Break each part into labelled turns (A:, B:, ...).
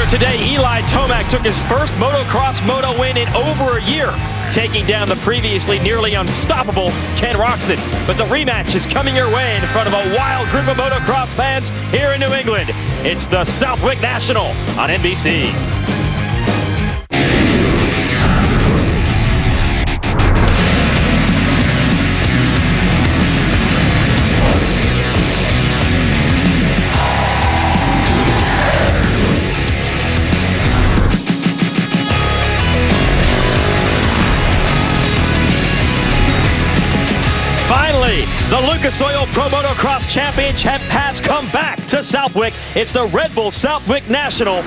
A: Earlier today, Eli Tomac took his first motocross moto win in over a year, taking down the previously nearly unstoppable Ken Roczen. But the rematch is coming your way in front of a wild group of motocross fans here in New England. It's the Southwick National on NBC. The Lucas Oil Pro Motocross Championship has come back to Southwick. It's the Red Bull Southwick National.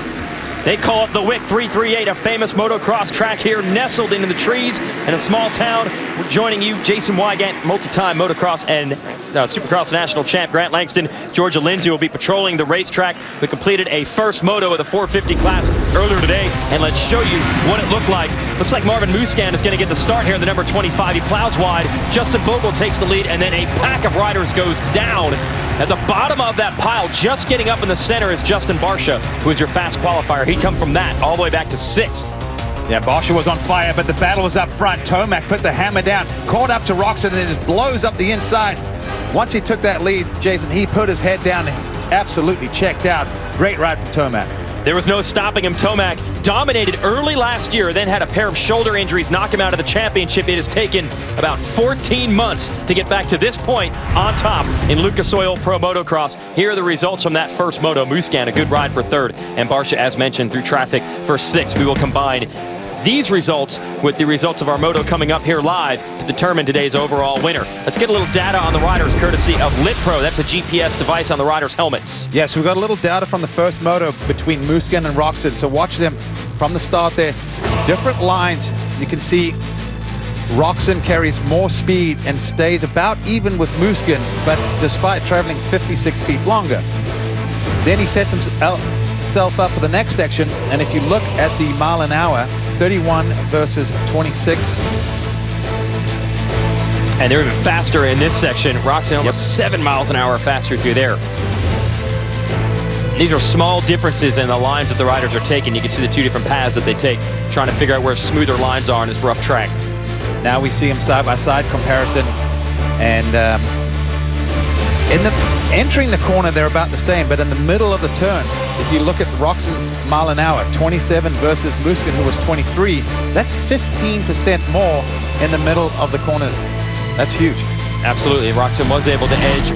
A: They call it the WIC 338, a famous motocross track here nestled into the trees in a small town. We're joining you, Jason Wygant, multi-time motocross and Supercross national champ Grant Langston. Georgia Lindsay will be patrolling the racetrack. We completed a first moto of the 450 class earlier today, and let's show you what it looked like. Looks like Marvin Muscan is going to get the start here in the number 25. He plows wide. Justin Bogle takes the lead, and then a pack of riders goes down. At the bottom of that pile, just getting up in the center, is Justin Barsha, who is your fast qualifier. He'd come from that all the way back to 6th.
B: Yeah, Barsha was on fire, but the battle was up front. Tomac put the hammer down, caught up to Roczen, and then just blows up the inside. Once he took that lead, Jason, he put his head down and absolutely checked out. Great ride from Tomac.
A: There was no stopping him. Tomac dominated early last year, then had a pair of shoulder injuries knock him out of the championship. It has taken about 14 months to get back to this point on top in Lucas Oil Pro Motocross. Here are the results from that first moto. Muscan, a good ride for 3rd, and Barsha, as mentioned, through traffic for 6th. We will combine these results with the results of our moto coming up here live to determine today's overall winner. Let's get a little data on the riders courtesy of LitPro. That's a GPS device on the riders' helmets.
B: Yes, we got a little data from the first moto between Muscan and Roczen. So watch them from the start there. Different lines. You can see Roczen carries more speed and stays about even with Muscan, but despite traveling 56 feet longer. Then he sets himself up for the next section, and if you look at the mile an hour, 31 versus 26.
A: And they're even faster in this section. Roczen almost 7 miles an hour faster through there. These are small differences in the lines that the riders are taking. You can see the 2 different paths that they take, trying to figure out where smoother lines are on this rough track.
B: Now we see them side-by-side comparison, and entering the corner, they're about the same, but in the middle of the turns, if you look at Roczen's mile an hour, 27 versus Muscan, who was 23, that's 15% more in the middle of the corner. That's huge.
A: Absolutely. Roczen was able to edge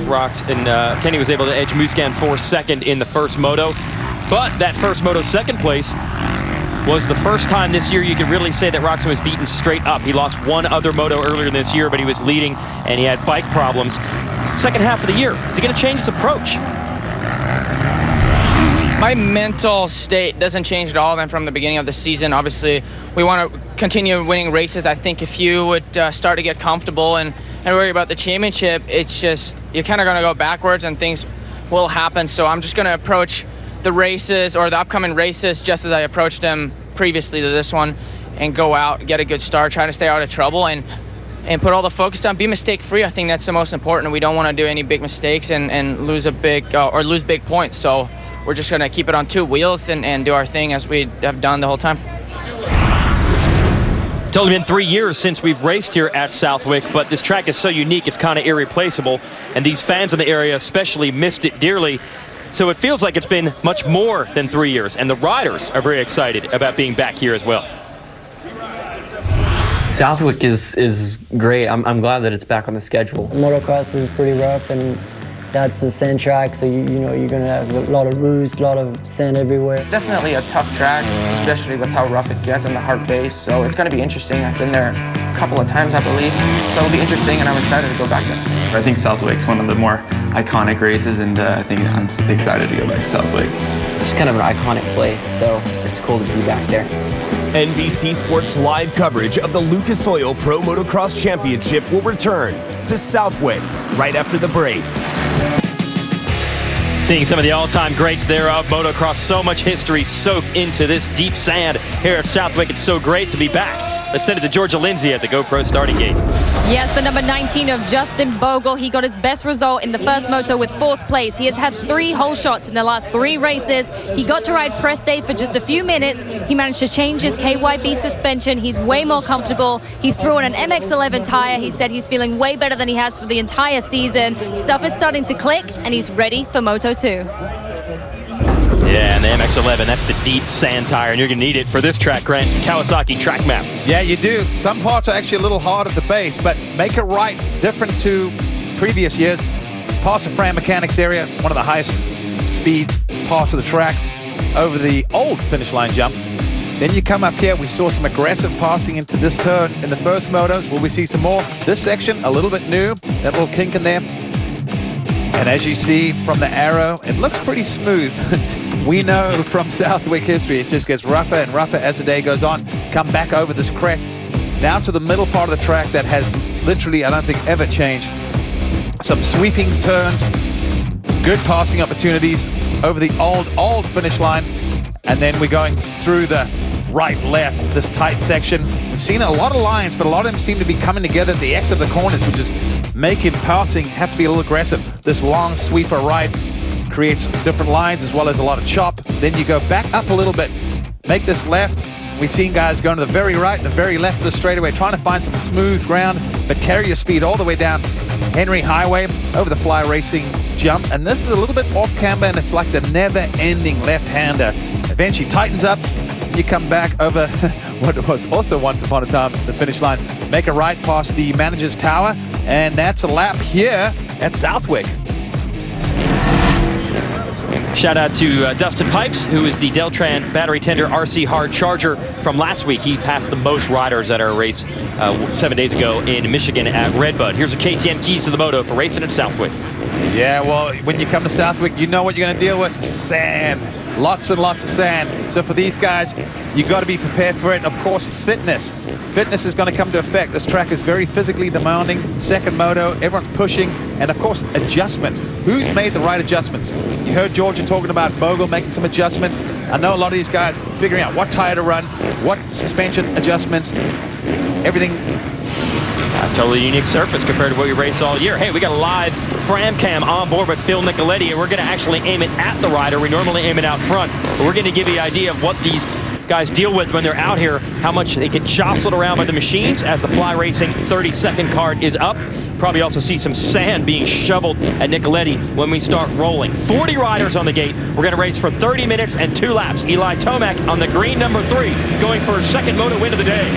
A: Kenny was able to edge Muscan for 2nd in the first moto, but that first moto 2nd place was the first time this year you could really say that Roczen was beaten straight up. He lost one other moto earlier this year, but he was leading and he had bike problems. Second half of the year, is he going to change his approach?
C: My mental state doesn't change at all then from the beginning of the season. Obviously, we want to continue winning races. I think if you would start to get comfortable and worry about the championship, it's just, you're kind of going to go backwards and things will happen. So I'm just going to approach the races or the upcoming races just as I approached them previously to this one, and go out, get a good start, try to stay out of trouble, and put all the focus down, be mistake-free. I think that's the most important. We don't want to do any big mistakes and lose lose big points. So we're just going to keep it on 2 wheels and do our thing as we have done the whole time.
A: It's only been 3 years since we've raced here at Southwick, but this track is so unique, it's kind of irreplaceable, and these fans in the area especially missed it dearly. So it feels like it's been much more than 3 years, and the riders are very excited about being back here as well.
D: Southwick is great. I'm glad that it's back on the schedule.
E: Motocross is pretty rough, and that's a sand track, so you know you're gonna have a lot of roots, a lot of sand everywhere.
C: It's definitely a tough track, especially with how rough it gets and the hard base. So it's going to be interesting. I've been there a couple of times, I believe, so it'll be interesting, and I'm excited to go back there.
F: I think Southwick's one of the more iconic races, and I think I'm excited to go back to Southwick.
D: It's kind of an iconic place, so it's cool to be back there.
G: NBC Sports live coverage of the Lucas Oil Pro Motocross Championship will return to Southwick right after the break.
A: Seeing some of the all-time greats there of motocross, so much history soaked into this deep sand here at Southwick. It's so great to be back Let's send it to Georgia Lindsay at the GoPro starting gate.
H: Yes, the number 19 of Justin Bogle. He got his best result in the first moto with 4th place. He has had 3 whole shots in the last 3 races. He got to ride press day for just a few minutes. He managed to change his KYB suspension. He's way more comfortable. He threw on an MX-11 tire. He said he's feeling way better than he has for the entire season. Stuff is starting to click, and he's ready for Moto 2.
A: Yeah, and the MX-11, that's the deep sand tire, and you're going to need it for this track, Grant. It's the Kawasaki track map.
B: Yeah, you do. Some parts are actually a little hard at the base, but make it right, different to previous years. Past the Fran Mechanics area, one of the highest speed parts of the track, over the old finish line jump. Then you come up here, we saw some aggressive passing into this turn in the first motos. Will we see some more? This section, a little bit new, that little kink in there. And as you see from the arrow, it looks pretty smooth. We know from Southwick history, it just gets rougher and rougher as the day goes on. Come back over this crest, down to the middle part of the track that has literally, I don't think, ever changed. Some sweeping turns, good passing opportunities over the old finish line. And then we're going through the right, left, this tight section. We've seen a lot of lines, but a lot of them seem to be coming together at the exit of the corners, which is making passing have to be a little aggressive. This long sweeper right creates different lines as well as a lot of chop. Then you go back up a little bit, make this left. We've seen guys going to the very right and the very left of the straightaway, trying to find some smooth ground, but carry your speed all the way down Henry Highway over the Fly Racing jump. And this is a little bit off camber, and it's like the never-ending left-hander. Eventually tightens up, you come back over what was also once upon a time the finish line. Make a right past the manager's tower, and that's a lap here at Southwick.
A: Shout out to Dustin Pipes, who is the Deltran battery tender RC hard charger from last week. He passed the most riders at our race 7 days ago in Michigan at Redbud. Here's a KTM keys to the moto for racing at Southwick.
B: Yeah, well, when you come to Southwick, you know what you're going to deal with. Sand. Lots and lots of sand. So for these guys, you got to be prepared for it. Of course, fitness. Fitness is going to come to effect. This track is very physically demanding. Second moto, everyone's pushing. And of course, adjustments. Who's made the right adjustments? You heard Georgia talking about Bogle making some adjustments. I know a lot of these guys figuring out what tire to run, what suspension adjustments, everything.
A: A totally unique surface compared to what we raced all year. Hey, we got a live Fram Cam on board with Phil Nicoletti, and we're going to actually aim it at the rider. We normally aim it out front, but we're going to give you an idea of what these guys deal with when they're out here, how much they get jostled around by the machines as the Fly Racing 30-second card is up. Probably also see some sand being shoveled at Nicoletti when we start rolling. 40 riders on the gate. We're going to race for 30 minutes and 2 laps. Eli Tomac on the green number 3, going for his second moto win of the day.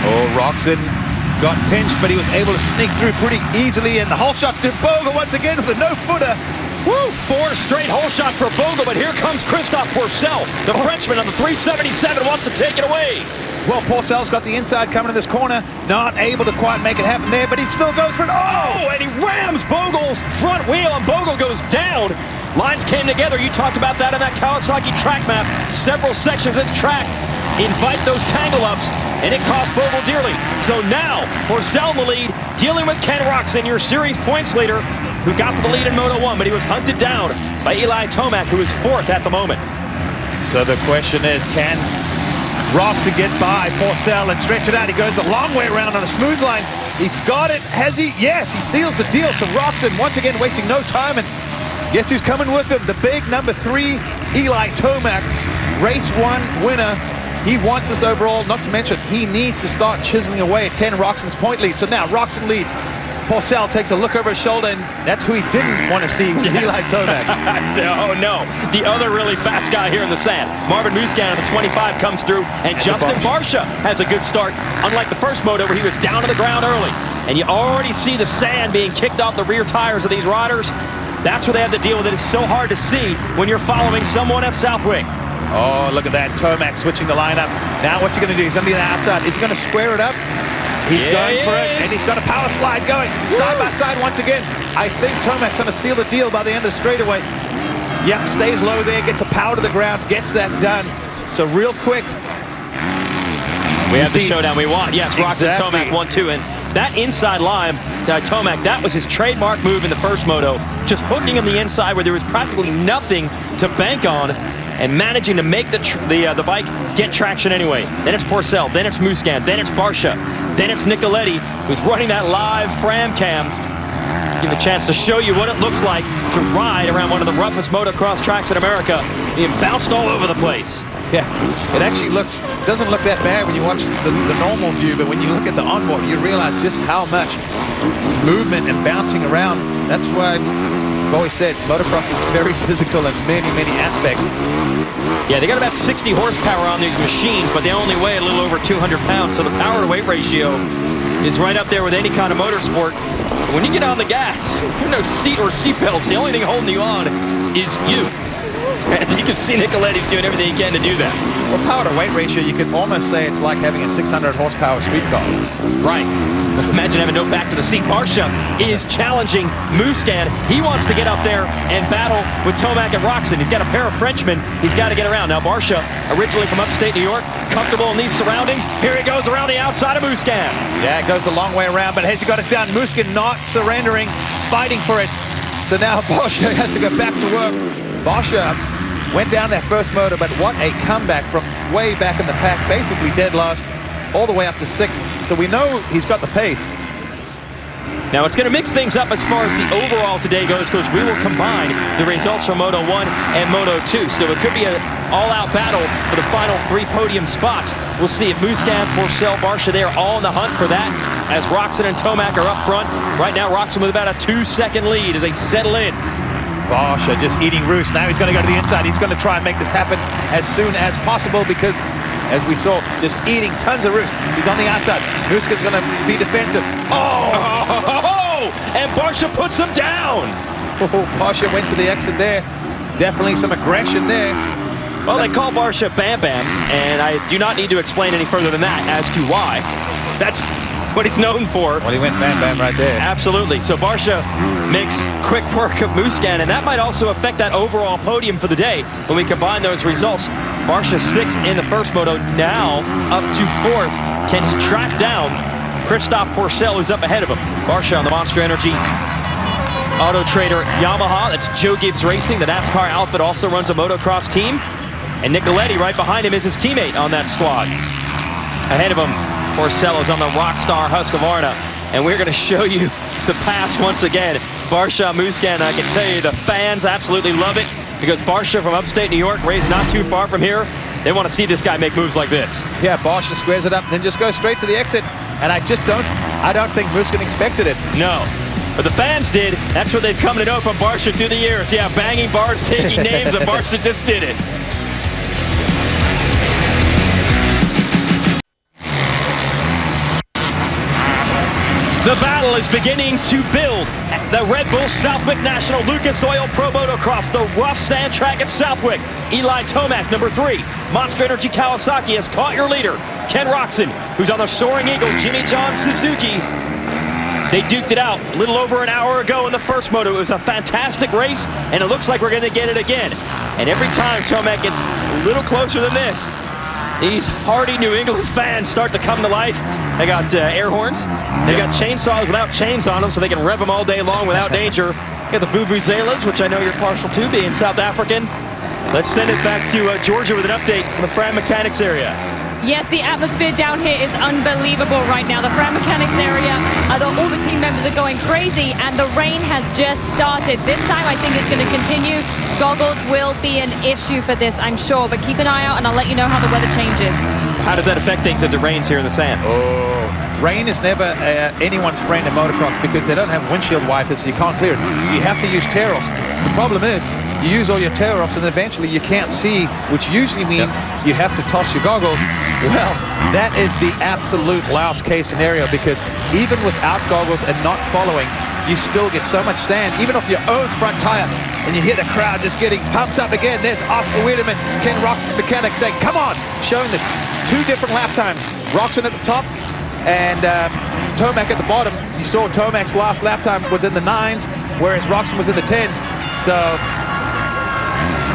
B: Oh, Roxon got pinched, but he was able to sneak through pretty easily, and the whole shot to Bogle once again with a no-footer.
A: Woo! 4 straight hole shots for Bogle, but here comes Christophe Pourcel. The Frenchman on the 377 wants to take it away.
B: Well, Pourcel's got the inside coming in this corner, not able to quite make it happen there, but he still goes for it.
A: Oh, and he rams Bogle's front wheel, and Bogle goes down. Lines came together. You talked about that on that Kawasaki track map. Several sections of this track invite those tangle-ups, and it cost Bogle dearly. So now, Pourcel in the lead, dealing with Ken Roxon, your series points leader, who got to the lead in Moto 1, but he was hunted down by Eli Tomac, who is 4th at the moment.
B: So the question is, can Roxon get by Pourcel and stretch it out? He goes a long way around on a smooth line. He's got it. Has he? Yes, he seals the deal. So Roxon, once again, wasting no time. And guess who's coming with him? The big number 3, Eli Tomac, race 1 winner. He wants this overall, not to mention he needs to start chiseling away at Ken Roxon's point lead. So now Roxon leads. Pourcel takes a look over his shoulder, and that's who he didn't want to see, was Eli Tomac.
A: Oh no, the other really fast guy here in the sand. Marvin Muscan on the 25 comes through, and Justin Barsha has a good start, unlike the first moto where he was down to the ground early. And you already see the sand being kicked off the rear tires of these riders. That's where they have to deal with it. It's so hard to see when you're following someone at Southwick.
B: Oh, look at that. Tomac switching the lineup. Now what's he going to do? He's going to be on the outside. Is he going to square it up? He's going for it, and he's got a power slide going. Side by side once again. I think Tomac's going to seal the deal by the end of the straightaway. Yep, stays low there, gets a power to the ground, gets that done. So real quick.
A: We have the showdown we want. Yes, Roxon
B: Exactly.
A: Tomac 1-2, and that inside line to Tomac, that was his trademark move in the first moto. Just hooking him the inside where there was practically nothing to bank on. and managing to make the bike get traction anyway. Then it's Porcel, then it's Musquin, then it's Barcia, then it's Nicoletti, who's running that live Fram cam. Give a chance to show you what it looks like to ride around one of the roughest motocross tracks in America, being bounced all over the place.
B: Yeah, it actually doesn't look that bad when you watch the normal view, but when you look at the onboard, you realize just how much movement and bouncing around. That's why I've always said motocross is very physical in many, many aspects.
A: Yeah, they got about 60 horsepower on these machines, but they only weigh a little over 200 pounds, so the power to weight ratio is right up there with any kind of motorsport. When you get on the gas, there's no seat or seat belts. The only thing holding you on is you. And you can see Nicoletti's doing everything he can to do that.
B: Well, power to weight ratio, you could almost say it's like having a 600 horsepower street car.
A: Right. Imagine having no back to the seat. Barcia is challenging Musquin. He wants to get up there and battle with Tomac and Roczen. He's got a pair of Frenchmen he's got to get around. Now Barcia, originally from upstate New York, comfortable in these surroundings. Here he goes around the outside of Musquin.
B: Yeah, it goes a long way around, but has he got it done? Musquin not surrendering, fighting for it. So now Barcia has to go back to work. Barcia went down that first motor, but what a comeback from way back in the pack, basically dead last, all the way up to 6th. So we know he's got the pace.
A: Now it's going to mix things up as far as the overall today goes, because we will combine the results from Moto 1 and Moto 2. So it could be an all-out battle for the final 3 podium spots. We'll see if Musquin, Porcel, Barcia, they are all in the hunt for that, as Roczen and Tomac are up front. Right now, Roczen with about a 2-second lead as they settle in.
B: Barcia just eating roost. Now he's going to go to the inside. He's going to try and make this happen as soon as possible because, as we saw, just eating tons of roost. He's on the outside. Musquin's going to be defensive.
A: Oh! And Barcia puts him down.
B: Oh, Barcia went to the exit there. Definitely some aggression there.
A: Well, they call Barcia Bam Bam, and I do not need to explain any further than that as to why. That's what he's known for.
B: Well, he went Bam Bam right there.
A: Absolutely. So Barcia makes quick work of Musquin, and that might also affect that overall podium for the day when we combine those results. Barcia 6th in the first moto, now up to 4th. Can he track down Christophe Porcel, who's up ahead of him? Barcia on the Monster Energy Auto Trader Yamaha. That's Joe Gibbs Racing. The NASCAR outfit also runs a motocross team. And Nicoletti right behind him is his teammate on that squad. Ahead of him, Porcel is on the Rockstar Husqvarna. And we're going to show you the pass once again. Barcia, Musquin, I can tell you the fans absolutely love it because Barcia from upstate New York, raised not too far from here, they want to see this guy make moves like this.
B: Yeah, Barcia squares it up, then just goes straight to the exit. And I don't think Musquin expected it.
A: No, but the fans did. That's what they've come to know from Barcia through the years. Yeah, banging bars, taking names, and Barcia just did it. The battle is beginning to build at the Red Bull Southwick National Lucas Oil Pro Motocross, the rough sand track at Southwick. Eli Tomac, number 3. Monster Energy Kawasaki has caught your leader. Ken Roczen, who's on the Soaring Eagle Jimmy John Suzuki. They duked it out a little over an hour ago in the first moto. It was a fantastic race, and it looks like we're going to get it again. And every time Tomac gets a little closer than this, these hardy New England fans start to come to life. They got air horns. They got chainsaws without chains on them, so they can rev them all day long without danger. You got the vuvuzelas, which I know you're partial to, being South African. Let's send it back to Georgia with an update from the Fram Mechanics area.
H: Yes, the atmosphere down here is unbelievable right now. The Fram Mechanics area, all the team members are going crazy, and the rain has just started. This time, I think it's going to continue. Goggles will be an issue for this, I'm sure, but keep an eye out, and I'll let you know how the weather changes.
A: How does that affect things as it rains here in the sand?
B: Oh, rain is never anyone's friend in motocross because they don't have windshield wipers, so you can't clear it. So you have to use tear-offs. So the problem is, you use all your tear-offs and eventually you can't see, which usually means you have to toss your goggles. Well, that is the absolute last case scenario because even without goggles and not following, you still get so much sand, even off your own front tire, and you hear the crowd just getting pumped up again. There's Oscar Wiedemann, Ken Roczen's mechanic saying, come on, showing the 2 different lap times. Roczen at the top and Tomac at the bottom. You saw Tomac's last lap time was in the 9s, whereas Roczen was in the 10s. So,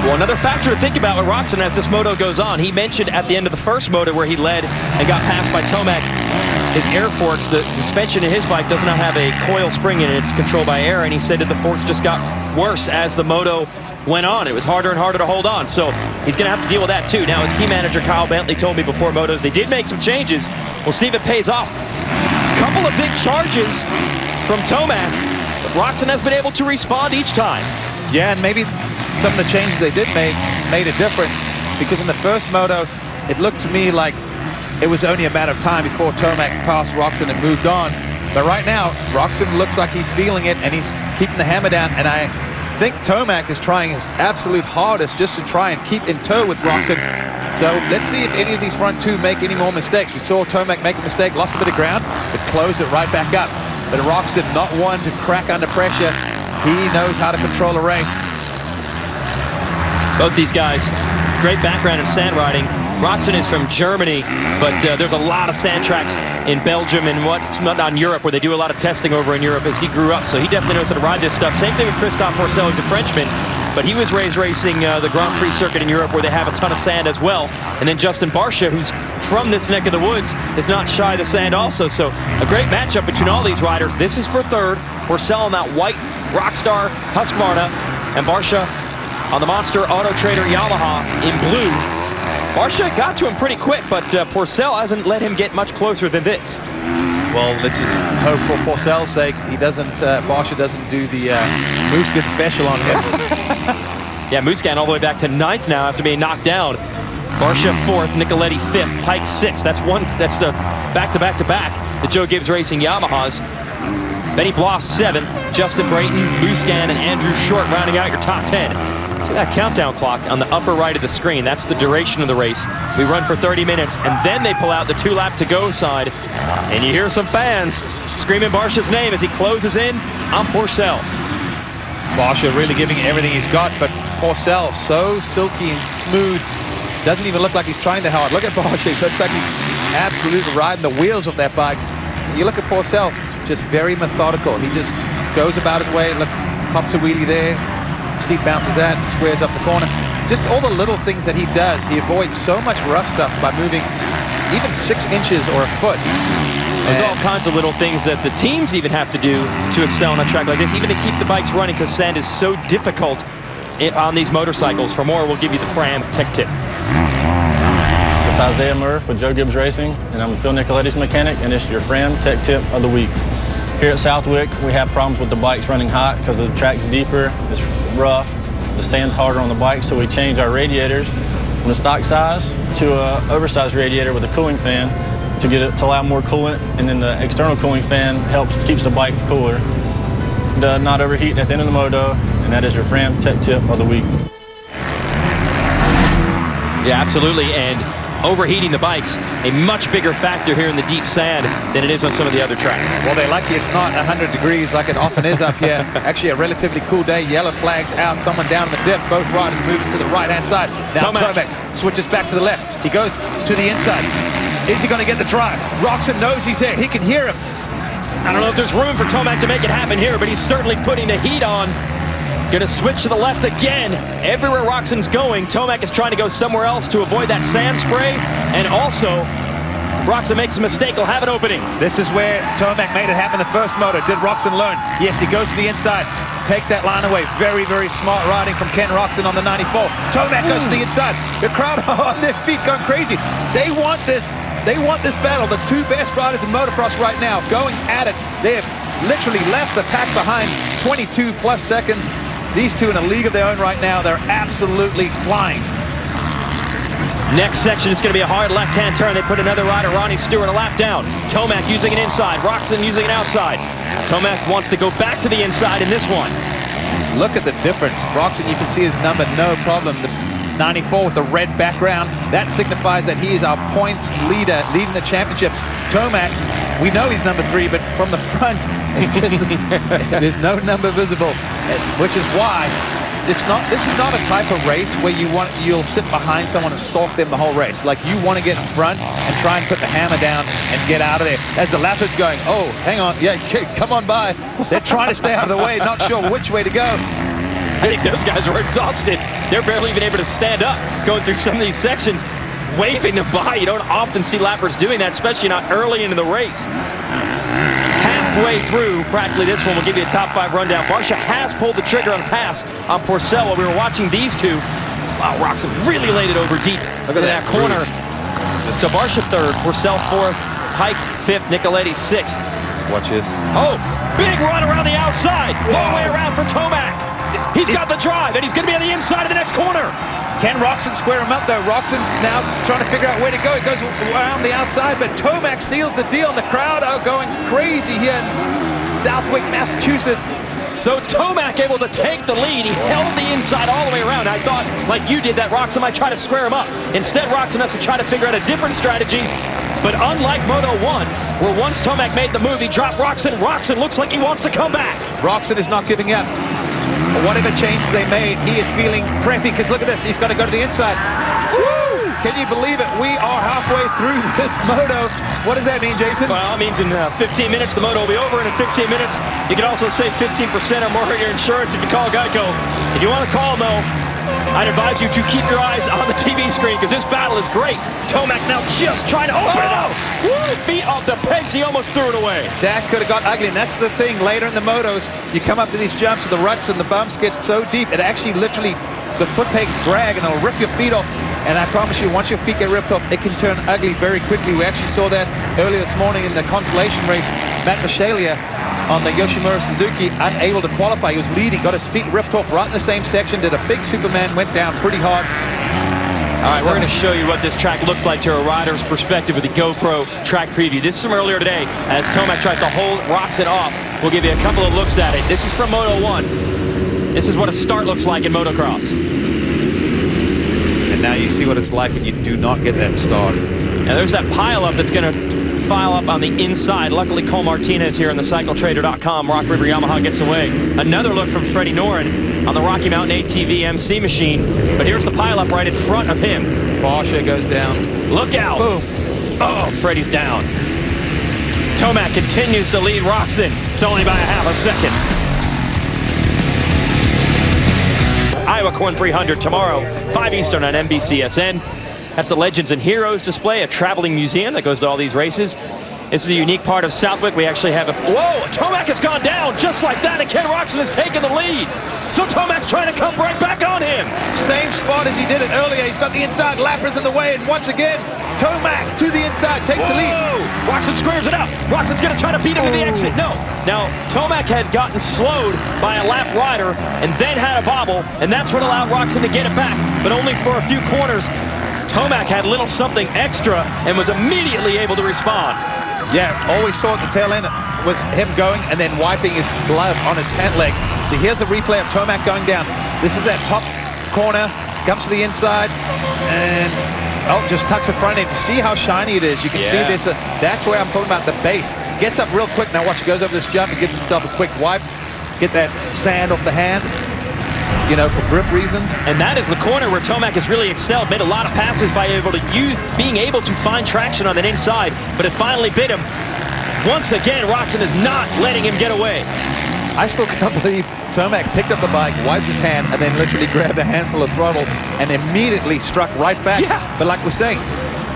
A: well, another factor to think about with Roczen as this moto goes on. He mentioned at the end of the first moto where he led and got passed by Tomac his air forks, the suspension in his bike does not have a coil spring in it. It's controlled by air, and he said that the forks just got worse as the moto went on. It was harder and harder to hold on, so he's going to have to deal with that too. Now, his team manager Kyle Bentley told me before motos they did make some changes. We'll see if it pays off. Couple of big charges from Tomac, but Roczen has been able to respond each time.
B: Yeah, and maybe some of the changes they did make made a difference, because in the first moto, it looked to me like it was only a matter of time before Tomac passed Roczen and moved on. But right now, Roczen looks like he's feeling it, and he's keeping the hammer down, and I think Tomac is trying his absolute hardest just to try and keep in tow with Roczen. So let's see if any of these front two make any more mistakes. We saw Tomac make a mistake, lost a bit of ground, but closed it right back up. But Roczen, not one to crack under pressure. He knows how to control a race.
A: Both these guys, great background in sand riding. Roczen is from Germany, but there's a lot of sand tracks in Belgium and not in Europe, where they do a lot of testing over in Europe as he grew up. So he definitely knows how to ride this stuff. Same thing with Christophe Pourcel. He's a Frenchman, but he was raised racing the Grand Prix circuit in Europe, where they have a ton of sand as well. And then Justin Barcia, who's from this neck of the woods, is not shy of the sand also. So a great matchup between all these riders. This is for third. Pourcel on that white Rockstar Husqvarna, and Barcia on the Monster Auto Trader Yamaha in blue. Barcia got to him pretty quick, but Pourcel hasn't let him get much closer than this.
B: Well, let's just hope for Pourcel's sake Barcia doesn't do the Musquin special on him.
A: Yeah, Musquin all the way back to 9th now after being knocked down. Barcia 4th, Nicoletti 5th, Pike 6th. That's the back-to-back-to-back, the Joe Gibbs Racing Yamahas. Benny Bloss 7th, Justin Brayton, Musquin, and Andrew Short rounding out your top 10. See that countdown clock on the upper right of the screen? That's the duration of the race. We run for 30 minutes, and then they pull out the 2-lap to-go side. And you hear some fans screaming Barcia's name as he closes in on Pourcel.
B: Barcia really giving everything he's got, but Pourcel so silky and smooth. Doesn't even look like he's trying that hard. Look at Barcia. It looks like he's absolutely riding the wheels of that bike. You look at Pourcel, just very methodical. He just goes about his way. Look, pops a wheelie there. Seat bounces that, squares up the corner. Just all the little things that he does. He avoids so much rough stuff by moving even 6 inches or a foot.
A: There's all kinds of little things that the teams even have to do to excel on a track like this, even to keep the bikes running, because sand is so difficult on these motorcycles. For more, we'll give you the Fram Tech Tip.
I: It's Isaiah Murph with Joe Gibbs Racing, and I'm Phil Nicoletti's mechanic, and it's your Fram Tech Tip of the week. Here at Southwick, we have problems with the bikes running hot because the track's deeper, it's rough, the sand's harder on the bike, so we change our radiators from the stock size to an oversized radiator with a cooling fan to allow more coolant, and then the external cooling fan keeps the bike cooler. Does not overheat at the end of the moto, and that is your Fram Tech Tip of the week.
A: Yeah, absolutely, and overheating the bikes, a much bigger factor here in the deep sand than it is on some of the other tracks.
B: Well, they're lucky it's not 100 degrees like it often is up here. Actually, a relatively cool day. Yellow flags out, someone down in the dip. Both riders moving to the right-hand side. Now Tomac switches back to the left. He goes to the inside. Is he going to get the drive? Roczen knows he's there. He can hear him.
A: I don't know if there's room for Tomac to make it happen here, but he's certainly putting the heat on. Gonna switch to the left again. Everywhere Roczen's going, Tomac is trying to go somewhere else to avoid that sand spray. And also, if Roczen makes a mistake, he'll have an opening.
B: This is where Tomac made it happen the first moto. Did Roczen learn? Yes, he goes to the inside. Takes that line away. Very, very smart riding from Ken Roczen on the 94. Tomac goes to the inside. The crowd on their feet going crazy. They want this. They want this battle. The two best riders in motocross right now going at it. They have literally left the pack behind 22 plus seconds. These two in a league of their own right now. They're absolutely flying.
A: Next section is going to be a hard left-hand turn. They put another rider, Ronnie Stewart, a lap down. Tomac using it inside. Roczen using it outside. Tomac wants to go back to the inside in this one.
B: Look at the difference. Roczen, you can see his number, no problem. The 94 with the red background. That signifies that he is our points leader, leading the championship. Tomac, we know he's number 3, but from the front, there's no number visible, which is why this is not a type of race where you'll sit behind someone and stalk them the whole race. Like, you want to get in front and try and put the hammer down and get out of there. As the lapper's going, oh, hang on, yeah, come on by. They're trying to stay out of the way, not sure which way to go.
A: I think those guys are exhausted. They're barely even able to stand up going through some of these sections. waving them by. You don't often see lappers doing that, especially not early into the race. Halfway through, practically this one will give you a top 5 rundown. Barsha has pulled the trigger on pass on Porcel while we were watching these two. Wow, Roczen really laid it over deep. Look at that corner. So Barsha 3rd, Porcel 4th, Pike 5th, Nicoletti 6th.
B: Watch this.
A: Oh, big run around the outside. Long way around for Tomac. He's got the drive, and he's going to be on the inside of the next corner.
B: Can Roczen square him up, though? Roczen's now trying to figure out where to go. It goes around the outside, but Tomac seals the deal, and the crowd are going crazy here in Southwick, Massachusetts.
A: So Tomac able to take the lead. He held the inside all the way around. I thought, like you did, that Roczen might try to square him up. Instead, Roczen has to try to figure out a different strategy. But unlike Moto 1, where once Tomac made the move, he dropped Roczen. Roczen looks like he wants to come back.
B: Roczen is not giving up. Whatever changes they made, he is feeling preppy, because look at this. He's got to go to the inside. Woo! Can you believe it? We are halfway through this moto. What does that mean, Jason?
A: Well, it means in 15 minutes, the moto will be over, and in 15 minutes, you can also save 15% or more on your insurance if you call Geico. If you want to call them, though, I'd advise you to keep your eyes on the TV screen, because this battle is great. Tomac now just trying to open it up. Woo! Feet off the pegs, he almost threw it away.
B: That could have got ugly, and that's the thing. Later in the motos, you come up to these jumps, the ruts and the bumps get so deep, it actually literally, the foot pegs drag, and it'll rip your feet off. And I promise you, once your feet get ripped off, it can turn ugly very quickly. We actually saw that earlier this morning in the consolation race. Matt Michaelia on the Yoshimura Suzuki, unable to qualify. He was leading, got his feet ripped off right in the same section, did a big Superman, went down pretty hard.
A: All right, we're going to show you what this track looks like to a rider's perspective with the GoPro track preview. This is from earlier today as Tomac tries to hold Roczen off. We'll give you a couple of looks at it. This is from Moto 1. This is what a start looks like in motocross.
B: And now you see what it's like when you do not get that start.
A: Now there's that pileup that's going to file up on the inside. Luckily, Cole Martinez here in the CycleTrader.com. Rock River Yamaha gets away. Another look from Freddie Noren on the Rocky Mountain ATV MC machine. But here's the pileup right in front of him.
B: Barsha goes down.
A: Look out.
B: Boom.
A: Oh, Freddie's down. Tomac continues to lead Roczen. It's only by a half a second. Iowa Corn 300 tomorrow, 5 Eastern on NBCSN. That's the Legends and Heroes display, a traveling museum that goes to all these races. This is a unique part of Southwick. We actually have a... Whoa! Tomac has gone down just like that, and Ken Roczen has taken the lead. So Tomac's trying to come right back on him.
B: Same spot as he did it earlier. He's got the inside lappers in the way, and once again, Tomac to the inside, takes the lead.
A: Roczen squares it up. Roczen's going to try to beat him to the exit. No. Now, Tomac had gotten slowed by a lap rider and then had a bobble, and that's what allowed Roczen to get it back, but only for a few corners. Tomac had a little something extra and was immediately able to respond.
B: Yeah, all we saw at the tail end was him going and then wiping his blood on his pant leg. So here's a replay of Tomac going down. This is that top corner, comes to the inside, and just tucks the front end. You see how shiny it is. You can see this. That's where I'm talking about the base. Gets up real quick. Now watch, he goes over this jump and gives himself a quick wipe. Get that sand off the hand, you know, for grip reasons.
A: And that is the corner where Tomac has really excelled. Made a lot of passes by being able to find traction on that inside, but it finally bit him. Once again, Roczen is not letting him get away.
B: I still can't believe Tomac picked up the bike, wiped his hand, and then literally grabbed a handful of throttle and immediately struck right back.
A: Yeah.
B: But like we're saying,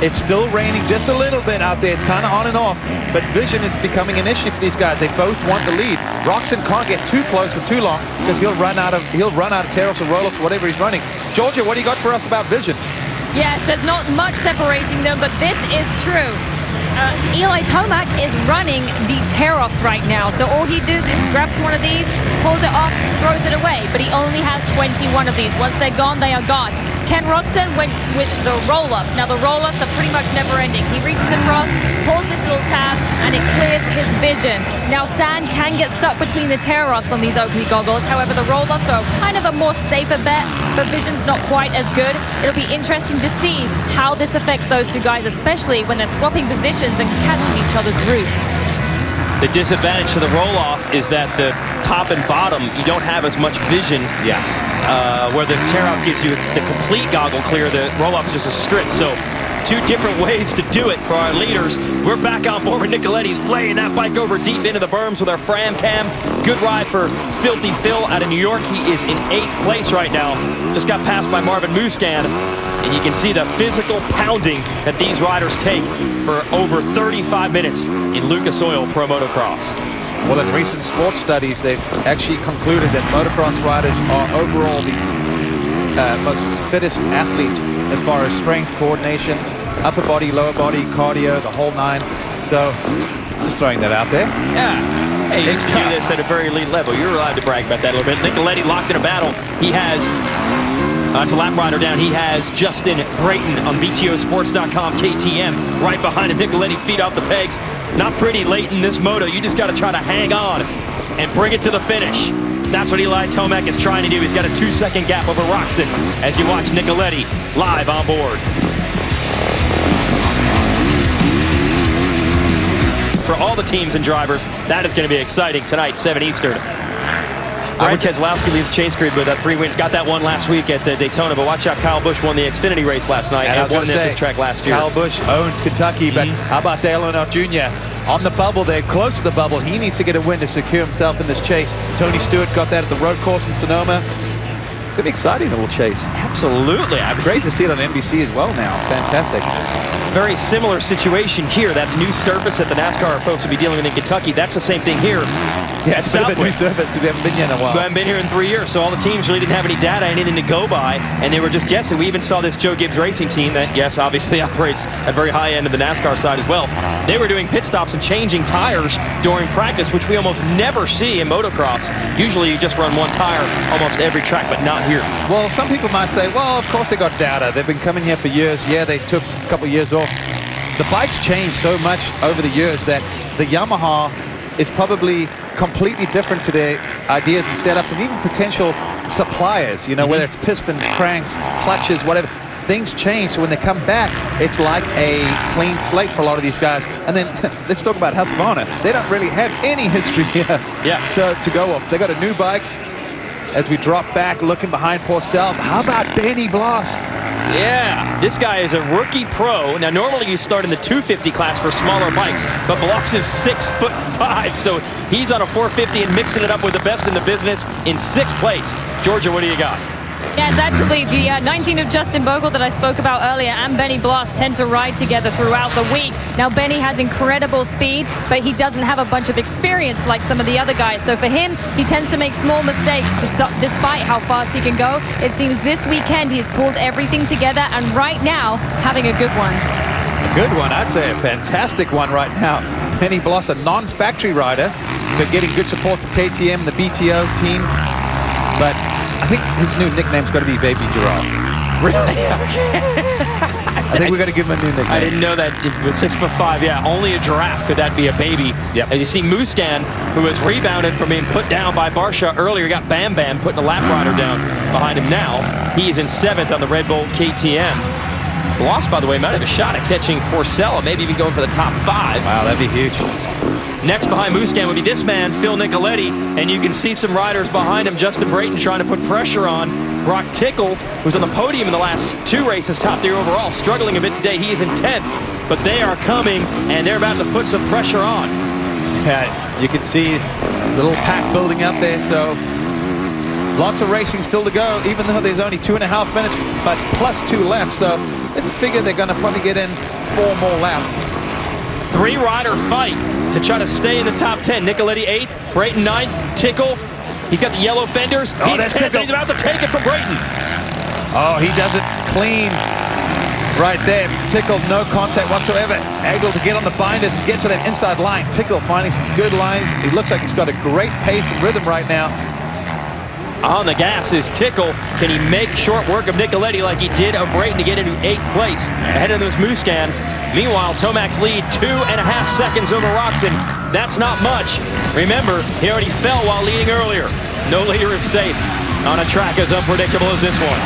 B: it's still raining just a little bit out there. It's kind of on and off, but vision is becoming an issue for these guys. They both want the lead. Roczen can't get too close for too long because he'll run out of tear-offs or roll-offs, whatever he's running. Georgia, what do you got for us about vision?
H: Yes, there's not much separating them, but this is true. Eli Tomac is running the tear-offs right now, so all he does is grabs one of these, pulls it off, throws it away, but he only has 21 of these. Once they're gone, they are gone. Ken Roczen went with the roll-offs. Now the roll-offs are pretty much never-ending. He reaches across, pulls this little tab, and it clears his vision. Now sand can get stuck between the tear-offs on these Oakley goggles. However, the roll-offs are kind of a more safer bet, but vision's not quite as good. It'll be interesting to see how this affects those two guys, especially when they're swapping positions and catching each other's roost.
A: The disadvantage to the roll-off is that the top and bottom, you don't have as much vision.
B: Yeah.
A: Where the tear-off gives you the complete goggle clear, the roll-off is just a strip. So Two different ways to do it for our leaders. We're back on board with Nicoletti's laying that bike over deep into the berms with our Fram Cam. Good ride for Filthy Phil out of New York. He is in 8th place right now. Just got passed by Marvin Muscan. And you can see the physical pounding that these riders take for over 35 minutes in Lucas Oil Pro Motocross.
B: Well, in recent sports studies, they've actually concluded that motocross riders are overall the most fittest athletes as far as strength, coordination, upper body, lower body, cardio, the whole nine. So, just throwing that out there.
A: Yeah. Hey, you
B: It's
A: can do
B: tough.
A: this at a very elite level. You're allowed to brag about that a little bit. Nicoletti locked in a battle. He has, it's a lap rider down. He has Justin Brayton on BTOsports.com KTM right behind him. Nicoletti feet off the pegs. Not pretty late in this moto. You just got to try to hang on and bring it to the finish. That's what Eli Tomac is trying to do. He's got a 2-second gap over Roxon as you watch Nicoletti live on board. For all the teams and drivers, that is going to be exciting tonight, 7 Eastern. Brian Keselowski leads Chase Creed with 3 wins. Got that one last week at Daytona, but watch out, Kyle Busch won the Xfinity race last night and won it at this track last year.
B: Kyle Busch owns Kentucky, but how about Dale Earnhardt Jr. on the bubble there, close to the bubble? He needs to get a win to secure himself in this chase. Tony Stewart got that at the road course in Sonoma. It's going to be exciting, the little chase.
A: Absolutely.
B: Great to see it on NBC as well now. Fantastic.
A: Very similar situation here. That new surface that the NASCAR folks will be dealing with in Kentucky, that's the same thing here.
B: Yeah,
A: at
B: it's a bit of a new
A: Southwick.
B: surface because we haven't been here in a while.
A: We haven't been here in 3 years, so all the teams really didn't have any data, anything to go by, and they were just guessing. We even saw this Joe Gibbs Racing team that, yes, obviously operates at very high end of the NASCAR side as well. They were doing pit stops and changing tires during practice, which we almost never see in motocross. Usually you just run one tire almost every track, but not here.
B: Well, some people might say, well, of course they got data. They've been coming here for years. Yeah, they took a couple of years off. The bike's changed so much over the years that the Yamaha is probably completely different to their ideas and setups and even potential suppliers, you know, whether it's pistons, cranks, clutches, whatever. Things change, so when they come back, it's like a clean slate for a lot of these guys. And then let's talk about Husqvarna. They don't really have any history here so to go off. They got a new bike. As we drop back, looking behind Porcel. How about Benny Bloss?
A: Yeah, this guy is a rookie pro. Now, normally you start in the 250 class for smaller bikes, but Bloss is 6'5", so he's on a 450 and mixing it up with the best in the business in 6th place. Georgia, what do you got?
H: Yes, actually, the 19 of Justin Bogle that I spoke about earlier and Benny Bloss tend to ride together throughout the week. Now, Benny has incredible speed, but he doesn't have a bunch of experience like some of the other guys. So for him, he tends to make small mistakes despite how fast he can go. It seems this weekend he's pulled everything together and right now having a good one.
B: Good one, I'd say a fantastic one right now. Benny Bloss, a non-factory rider, but getting good support from KTM, the BTO team. But I think his new nickname's got to be Baby Giraffe.
A: Really? Okay.
B: I think we're going to give him a new nickname.
A: I didn't know that it was 6'5". Yeah, only a giraffe could that be a baby.
B: Yep.
A: As you see, Muscan, who was rebounded from being put down by Barsha earlier, got Bam Bam putting a lap rider down behind him now. He is in 7th on the Red Bull KTM. Bloss, by the way, might have a shot at catching Porcella, maybe even going for the top 5.
B: Wow, that'd be huge.
A: Next behind Muscan would be this man, Phil Nicoletti, and you can see some riders behind him. Justin Brayton trying to put pressure on. Brock Tickle, who's on the podium in the last 2 races, top 3 overall, struggling a bit today. He is in 10th, but they are coming, and they're about to put some pressure on.
B: Yeah, you can see the little pack building up there, so lots of racing still to go, even though there's only 2.5 minutes, but plus 2 left, so let's figure they're going to probably get in 4 more laps.
A: 3-rider fight to try to stay in the top 10. Nicoletti 8th, Brayton 9th, Tickle. He's got the yellow fenders.
B: Oh,
A: He's 10th, and he's about to take it from Brayton.
B: Oh, he does it clean right there. Tickle, no contact whatsoever. Able to get on the binders and get to that inside line. Tickle finding some good lines. He looks like he's got a great pace and rhythm right now.
A: On the gas is Tickle. Can he make short work of Nicoletti like he did of Brayton to get into 8th place? Ahead of those Muscan. Meanwhile, Tomac's lead 2.5 seconds over Roxon. That's not much. Remember, he already fell while leading earlier. No leader is safe on a track as unpredictable as this one.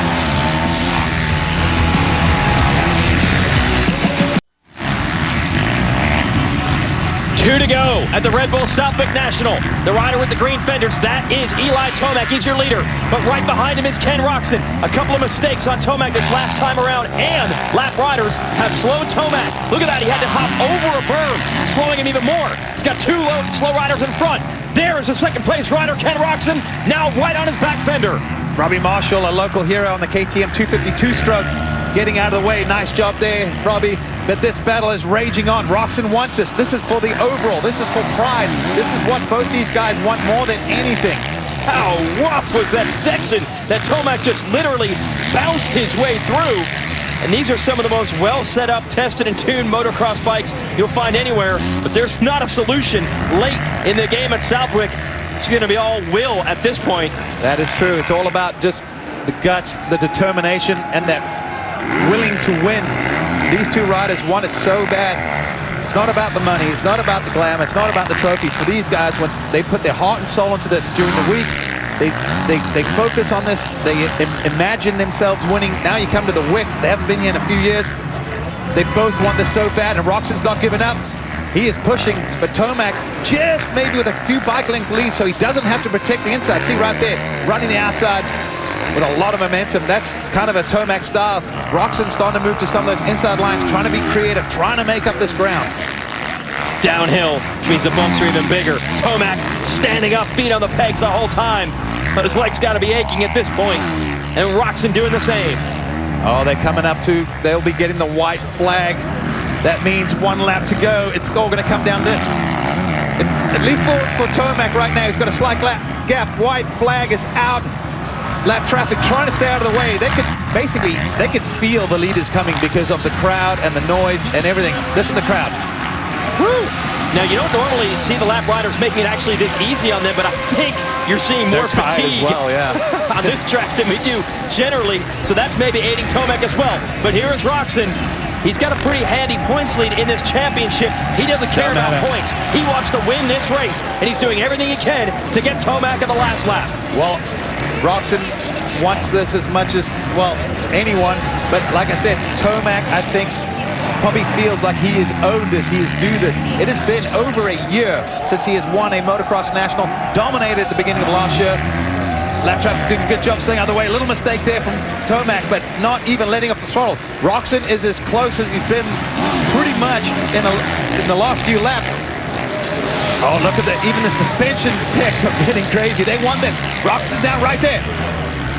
A: 2 to go at the Red Bull Southwick National. The rider with the green fenders, that is Eli Tomac. He's your leader. But right behind him is Ken Roczen. A couple of mistakes on Tomac this last time around, and lap riders have slowed Tomac. Look at that, he had to hop over a berm, slowing him even more. He's got 2 slow riders in front. There is the second place rider, Ken Roczen, now right on his back fender.
B: Robbie Marshall, a local hero on the KTM 252 stroke, getting out of the way. Nice job there, Robbie. But this battle is raging on. Roczen wants this. This is for the overall. This is for pride. This is what both these guys want more than anything.
A: How rough was that section that Tomac just literally bounced his way through? And these are some of the most well set up, tested and tuned motocross bikes you'll find anywhere. But there's not a solution late in the game at Southwick. It's going to be all will at this point.
B: That is true. It's all about just the guts, the determination, and that willing to win. These two riders want it so bad. It's not about the money. It's not about the glamour. It's not about the trophies. For these guys, when they put their heart and soul into this during the week, they focus on this. They imagine themselves winning. Now you come to the Wick. They haven't been here in a few years. They both want this so bad, and Roczen's not giving up. He is pushing, but Tomac just maybe with a few bike length lead, so he doesn't have to protect the inside. See right there, running the outside with a lot of momentum. That's kind of a Tomac style. Roczen's starting to move to some of those inside lines, trying to be creative, trying to make up this ground.
A: Downhill, which means the bumps are even bigger. Tomac standing up, feet on the pegs the whole time. But his legs got to be aching at this point. And Roczen doing the same.
B: Oh, they're coming up to, they'll be getting the white flag. That means 1 lap to go. It's all going to come down this. At least for Tomac right now, he's got a slight gap. White flag is out. Lap traffic trying to stay out of the way. They could feel the leaders coming because of the crowd and the noise and everything. Listen to the crowd. Woo!
A: Now, you don't normally see the lap riders making it actually this easy on them, but I think you're seeing more fatigue
B: as well, yeah.
A: on this track than we do generally. So that's maybe aiding Tomac as well. But here is Roczen. He's got a pretty handy points lead in this championship. He doesn't care about points. He wants to win this race, and he's doing everything he can to get Tomac in the last lap.
B: Well, Roczen wants this as much as, well, anyone. But like I said, Tomac, I think, probably feels like he is owed this, he is due this. It has been over a year since he has won a Motocross National, dominated at the beginning of last year. Lap traffic doing a good job staying out of the way. A little mistake there from Tomac, but not even letting up the throttle. Roczen is as close as he's been pretty much in the last few laps. Oh, look at that. Even the suspension techs are getting crazy. They want this. Roczen's down right there.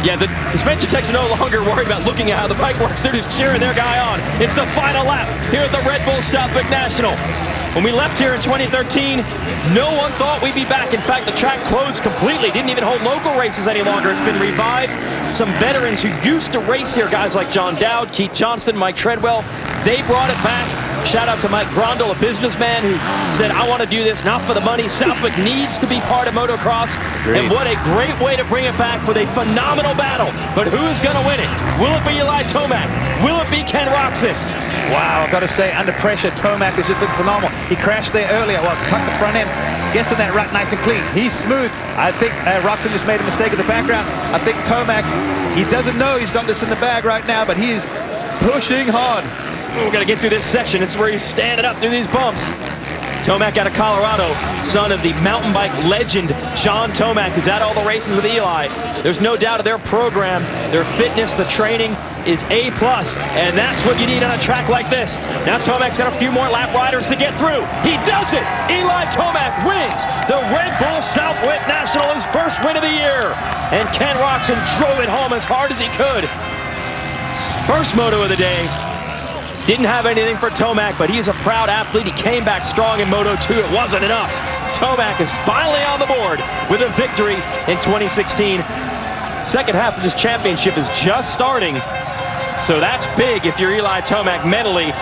A: Yeah, the suspension techs are no longer worried about looking at how the bike works. They're just cheering their guy on. It's the final lap here at the Red Bull Southwick National. When we left here in 2013, no one thought we'd be back. In fact, the track closed completely. Didn't even hold local races any longer. It's been revived. Some veterans who used to race here, guys like John Dowd, Keith Johnston, Mike Treadwell, they brought it back. Shout out to Mike Grondel, a businessman who said, I want to do this not for the money. Southwick needs to be part of motocross. Great. And what a great way to bring it back with a phenomenal battle. But who is going to win it? Will it be Eli Tomac? Will it be Ken Roczen?
B: Wow, I've got to say, under pressure, Tomac has just been phenomenal. He crashed there earlier. Well, tucked the front end, gets in that rut nice and clean. He's smooth. I think Roczen just made a mistake in the background. I think Tomac, he doesn't know he's got this in the bag right now, but he's pushing hard.
A: We're going to get through this section. This is where he's standing up through these bumps. Tomac out of Colorado, son of the mountain bike legend, John Tomac, who's at all the races with Eli. There's no doubt of their program, their fitness, the training is A+, and that's what you need on a track like this. Now Tomac's got a few more lap riders to get through. He does it! Eli Tomac wins the Red Bull Southwick National, his first win of the year. And Ken Roczen drove it home as hard as he could. First moto of the day. Didn't have anything for Tomac, but he's a proud athlete. He came back strong in Moto 2. It wasn't enough. Tomac is finally on the board with a victory in 2016. Second half of this championship is just starting. So that's big if you're Eli Tomac mentally.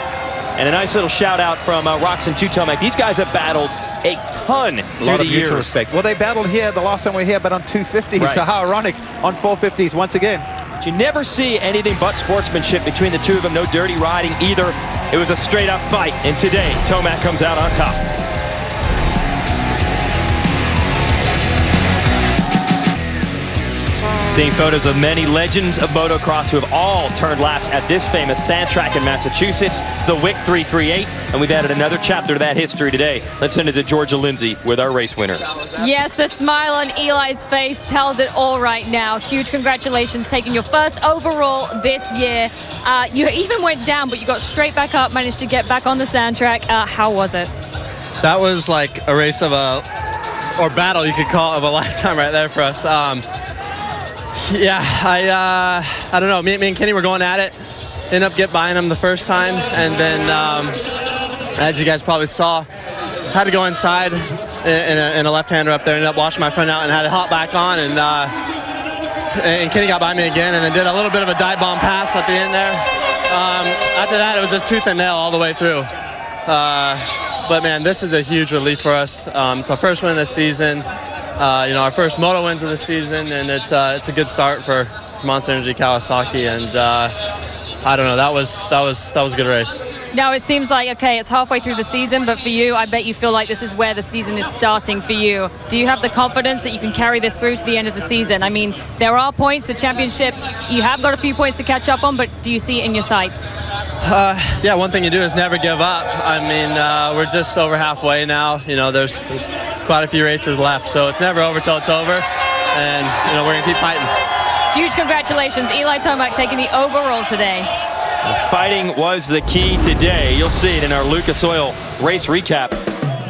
A: And a nice little shout out from Roczen to Tomac. These guys have battled a ton through the years.
B: Respect. Well, they battled here the last time we were here, but on 250s. Right. So how ironic on 450s once again.
A: You never see anything but sportsmanship between the two of them. No dirty riding either. It was a straight up fight. And today, Tomac comes out on top. Seeing photos of many legends of motocross who have all turned laps at this famous sand track in Massachusetts, the WIC 338, and we've added another chapter to that history today. Let's send it to Georgia Lindsay with our race winner.
H: Yes, the smile on Eli's face tells it all right now. Huge congratulations, taking your first overall this year. You even went down, but you got straight back up, managed to get back on the sand track. How was it?
J: That was like a race of or battle, you could call it, of a lifetime right there for us. Yeah, I don't know. Me and Kenny were going at it. Ended up buying him the first time, and then as you guys probably saw, had to go inside in a left-hander up there. Ended up washing my front out and had to hop back on, and Kenny got by me again, and then did a little bit of a dive bomb pass at the end there. After that, it was just tooth and nail all the way through. But man, this is a huge relief for us. It's our first win of the season. Our first moto wins of the season, and it's a good start for Monster Energy Kawasaki. And I don't know, that was a good race.
H: Now it seems like, okay, it's halfway through the season, but for you, I bet you feel like this is where the season is starting for you. Do you have the confidence that you can carry this through to the end of the season? I mean, there are points, the championship, you have got a few points to catch up on, but do you see it in your sights?
J: Yeah, one thing you do is never give up. I mean, we're just over halfway now. You know, there's quite a few races left, so it's never over till it's over, and we're gonna keep fighting.
H: Huge congratulations, Eli Tomac taking the overall today.
A: Fighting was the key today. You'll see it in our Lucas Oil race recap.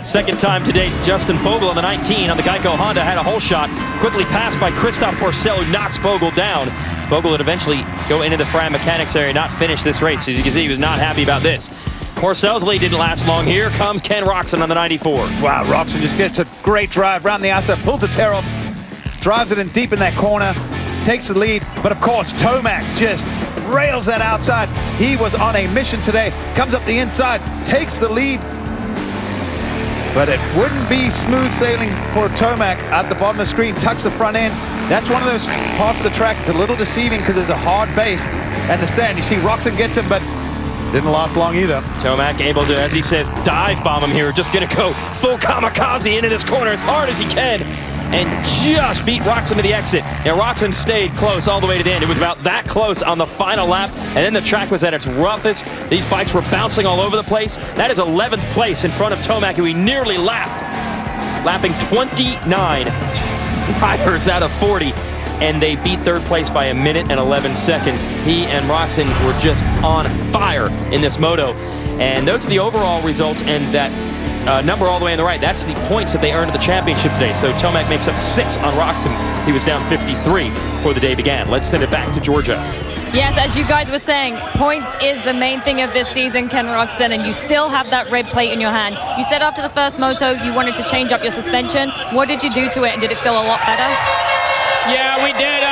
A: Second time today, Justin Bogle on the 19 on the Geico Honda had a hole shot, quickly passed by Christophe Porcel, who knocks Bogle down. Bogle would eventually go into the Fram Mechanics area, not finish this race. As you can see, he was not happy about this. Porcel's lead didn't last long. Here comes Ken Roczen on the 94.
B: Wow, Roczen just gets a great drive around the outside, pulls the tail off, drives it in deep in that corner, takes the lead, but of course Tomac just rails that outside. He was on a mission today, comes up the inside, takes the lead, but it wouldn't be smooth sailing for Tomac at the bottom of the screen, tucks the front end. That's one of those parts of the track, it's a little deceiving because there's a hard base and the sand. You see Roczen gets him, but didn't last long either.
A: Tomac able to, as he says, dive bomb him here. Just gonna go full kamikaze into this corner as hard as he can and just beat Roczen to the exit. Now Roczen stayed close all the way to the end. It was about that close on the final lap, and then the track was at its roughest. These bikes were bouncing all over the place. That is 11th place in front of Tomac, who he nearly lapped. Lapping 29 riders out of 40. And they beat third place by 1 minute and 11 seconds. He and Roczen were just on fire in this moto. And those are the overall results, and that number all the way on the right, that's the points that they earned at the championship today. So Tomac makes up 6 on Roczen. He was down 53 before the day began. Let's send it back to Georgia.
H: Yes, as you guys were saying, points is the main thing of this season, Ken Roczen, and you still have that red plate in your hand. You said after the first moto you wanted to change up your suspension. What did you do to it, and did it feel a lot better?
C: Yeah, we did.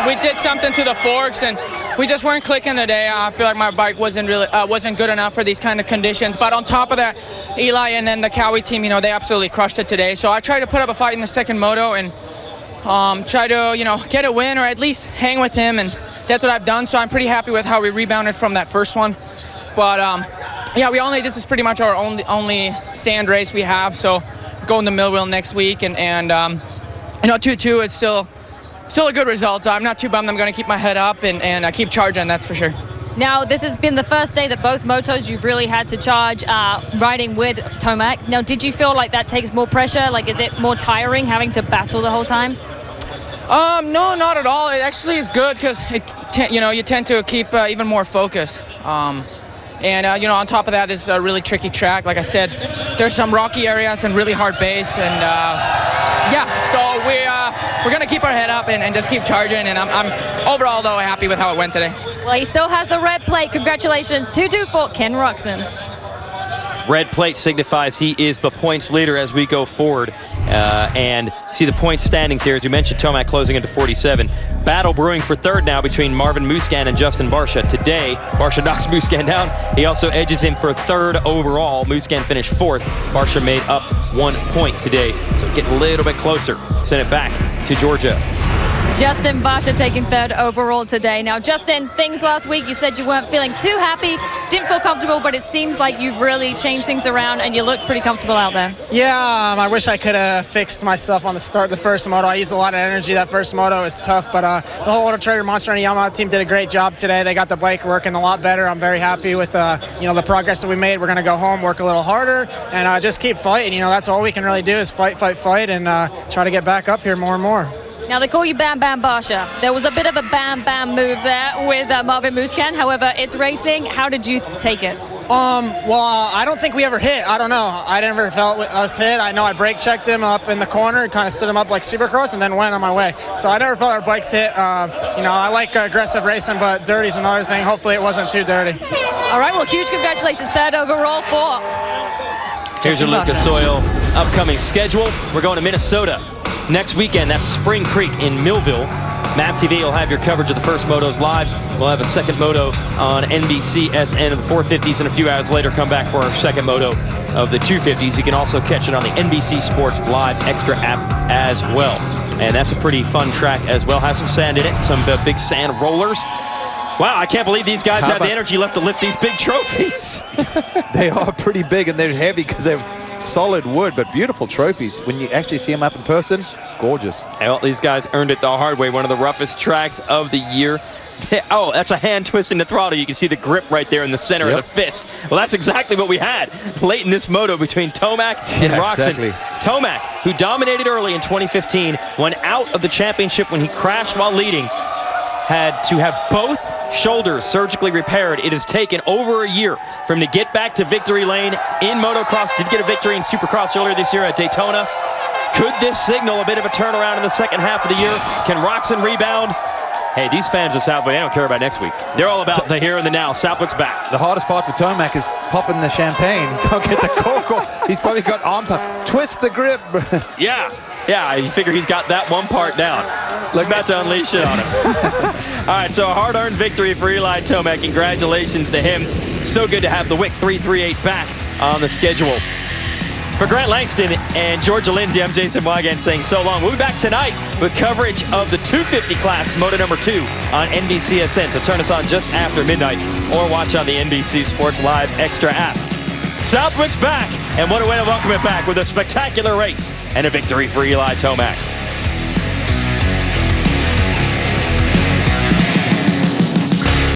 C: We did something to the forks, and we just weren't clicking today. I feel like my bike wasn't good enough for these kind of conditions. But on top of that, Eli and then the Cowie team, they absolutely crushed it today. So I tried to put up a fight in the second moto and try to, get a win or at least hang with him, and that's what I've done. So I'm pretty happy with how we rebounded from that first one. But yeah, this is pretty much our only sand race we have. So going to Millville next week, and 2-2 is still a good result. So I'm not too bummed. I'm going to keep my head up and keep charging, that's for sure.
H: Now, this has been the first day that both motos you've really had to charge riding with Tomac. Now, did you feel like that takes more pressure? Like, is it more tiring having to battle the whole time?
C: No, not at all. It actually is good because you tend to keep even more focus. On top of that, this is a really tricky track. Like I said, there's some rocky areas and really hard base, and so we're gonna keep our head up and just keep charging. And I'm overall though happy with how it went today.
H: Well, he still has the red plate. Congratulations, 2-2 for Ken Roczen.
A: Red plate signifies he is the points leader as we go forward. And see the point standings here. As you mentioned, Tomac closing into 47. Battle brewing for third now between Marvin Musquin and Justin Barcia. Today, Barcia knocks Musquin down. He also edges him for third overall. Musquin finished 4th. Barcia made up 1 point today. So getting a little bit closer. Send it back to Georgia.
H: Justin Barsha taking 3rd overall today. Now, Justin, things last week, you said you weren't feeling too happy, didn't feel comfortable, but it seems like you've really changed things around and you look pretty comfortable out there.
K: Yeah, I wish I could have fixed myself on the start of the first moto. I used a lot of energy. That first moto was tough, but the whole Auto Trader Monster and Yamaha team did a great job today. They got the bike working a lot better. I'm very happy with the progress that we made. We're going to go home, work a little harder, and just keep fighting. That's all we can really do is fight, and try to get back up here more and more.
H: Now, they call you Bam Bam Barsha. There was a bit of a Bam Bam move there with Marvin Musquin. However, it's racing. How did you take it?
K: Well, I don't think we ever hit. I don't know. I never felt us hit. I know I brake checked him up in the corner, kind of stood him up like Supercross, and then went on my way. So I never felt our bikes hit. I like aggressive racing, but dirty's another thing. Hopefully it wasn't too dirty.
H: All right, well, huge congratulations. 3rd overall for
A: Here's your Lucas Oil upcoming schedule. We're going to Minnesota next weekend. That's Spring Creek in Millville. MAP TV will have your coverage of the first motos live. We'll have a second moto on NBCSN of the 450s, and a few hours later come back for our second moto of the 250s. You can also catch it on the NBC Sports Live Extra app as well. And that's a pretty fun track as well. Has some sand in it, some big sand rollers. Wow, I can't believe these guys have the energy left to lift these big trophies.
B: They are pretty big and they're heavy because they're solid wood, but beautiful trophies. When you actually see them up in person, gorgeous.
A: Well, these guys earned it the hard way. One of the roughest tracks of the year. Oh, that's a hand twisting the throttle. You can see the grip right there in the center of the fist. Well, that's exactly what we had late in this moto between Tomac and Roczen. Exactly. Tomac, who dominated early in 2015, went out of the championship when he crashed while leading, had to have both shoulders surgically repaired. It has taken over a year for him to get back to victory lane in motocross. Did get a victory in Supercross earlier this year at Daytona. Could this signal a bit of a turnaround in the second half of the year? Can Roczen rebound? Hey, these fans of Southwick, they don't care about next week. They're all about the here and the now. Southwick's back.
B: The hardest part for Tomac is popping the champagne. He can't get the cork off. He's probably got arm pump. Twist the grip.
A: Yeah, you figure he's got that one part down. Look, about to unleash it on him. All right, so a hard-earned victory for Eli Tomac. Congratulations to him. So good to have the WIC 338 back on the schedule. For Grant Langston and Georgia Lindsay, I'm Jason Wygant saying so long. We'll be back tonight with coverage of the 250 class, Moto number 2 on NBCSN. So turn us on just after midnight or watch on the NBC Sports Live Extra app. Southwick's back, and what a way to welcome it back with a spectacular race and a victory for Eli Tomac.